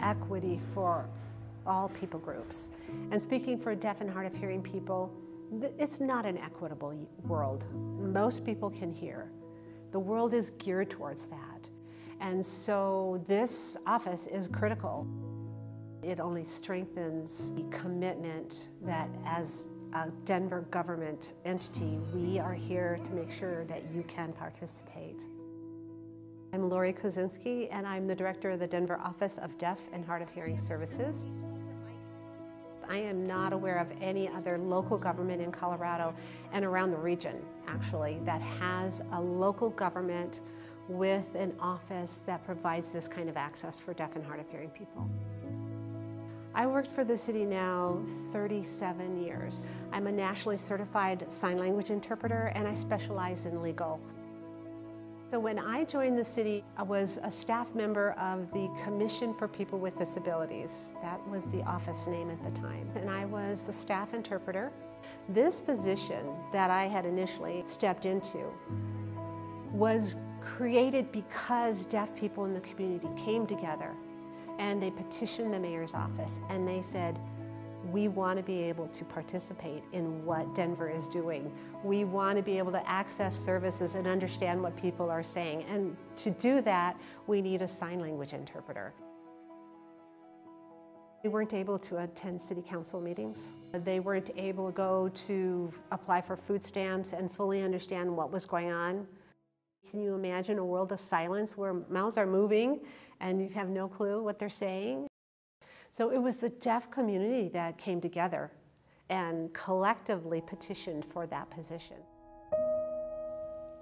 equity for all people groups. And speaking for deaf and hard of hearing people, it's not an equitable world. Most people can hear. The world is geared towards that. And so this office is critical. It only strengthens the commitment that as a Denver government entity, we are here to make sure that you can participate. I'm Lori Kozinski, and I'm the director of the Denver Office of Deaf and Hard of Hearing Services. I am not aware of any other local government in Colorado and around the region, actually, that has a local government with an office that provides this kind of access for deaf and hard of hearing people. I worked for the city now 37 years. I'm a nationally certified sign language interpreter, and I specialize in legal. So when I joined the city, I was a staff member of the Commission for People with Disabilities. That was the office name at the time. And I was the staff interpreter. This position that I had initially stepped into was created because deaf people in the community came together and they petitioned the mayor's office and they said, we want to be able to participate in what Denver is doing. We want to be able to access services and understand what people are saying. And to do that, we need a sign language interpreter. They weren't able to attend city council meetings. They weren't able to go to apply for food stamps and fully understand what was going on. Can you imagine a world of silence where mouths are moving and you have no clue what they're saying? So it was the deaf community that came together and collectively petitioned for that position.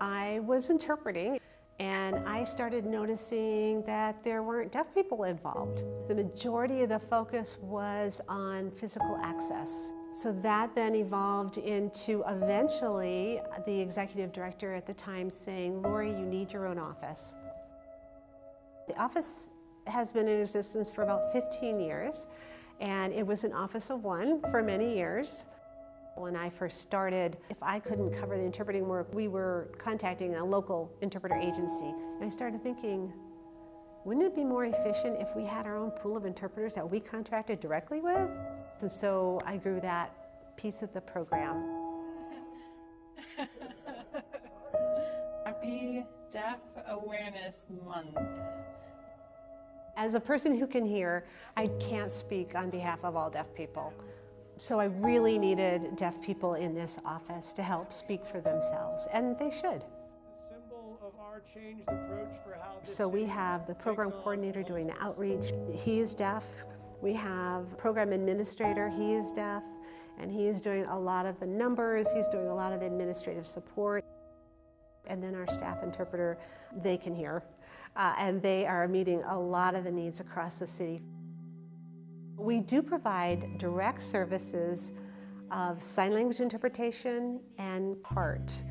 I was interpreting and I started noticing that there weren't deaf people involved. The majority of the focus was on physical access. So that then evolved into eventually the executive director at the time saying, Lori, you need your own office. The office has been in existence for about 15 years, and it was an office of one for many years. When I first started, if I couldn't cover the interpreting work, we were contacting a local interpreter agency. And I started thinking, wouldn't it be more efficient if we had our own pool of interpreters that we contracted directly with? And so I grew that piece of the program. Happy Deaf Awareness Month. As a person who can hear, I can't speak on behalf of all deaf people. So I really needed deaf people in this office to help speak for themselves, and they should. So we have the program coordinator doing the outreach. He is deaf. We have program administrator, he is deaf, and he is doing a lot of the numbers, he's doing a lot of the administrative support. And then our staff interpreter, they can hear. And they are meeting a lot of the needs across the city. We do provide direct services of sign language interpretation and CART,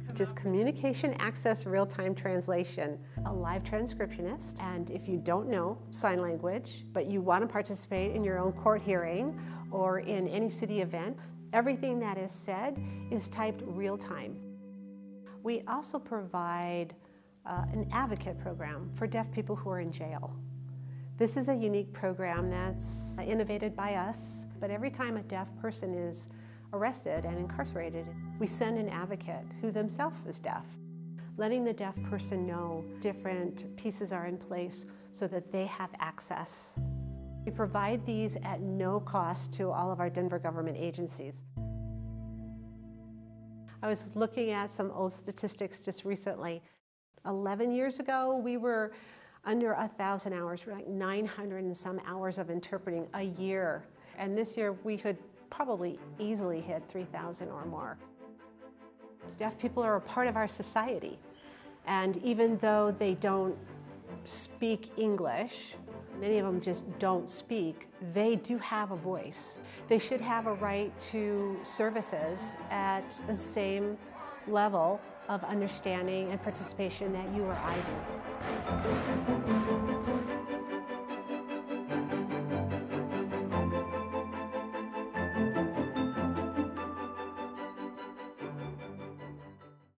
which is communication access real-time translation, a live transcriptionist. And if you don't know sign language, but you want to participate in your own court hearing or in any city event, everything that is said is typed real-time. We also provide an advocate program for deaf people who are in jail. This is a unique program that's innovated by us, but every time a deaf person is arrested and incarcerated, we send an advocate who themselves is deaf, letting the deaf person know different pieces are in place so that they have access. We provide these at no cost to all of our Denver government agencies. I was looking at some old statistics just recently. 11 years ago, we were under 1,000 hours. We're like 900 and some hours of interpreting a year. And this year, we could probably easily hit 3,000 or more. Deaf people are a part of our society. And even though they don't speak English, many of them just don't speak, they do have a voice. They should have a right to services at the same level of understanding and participation that you or I do.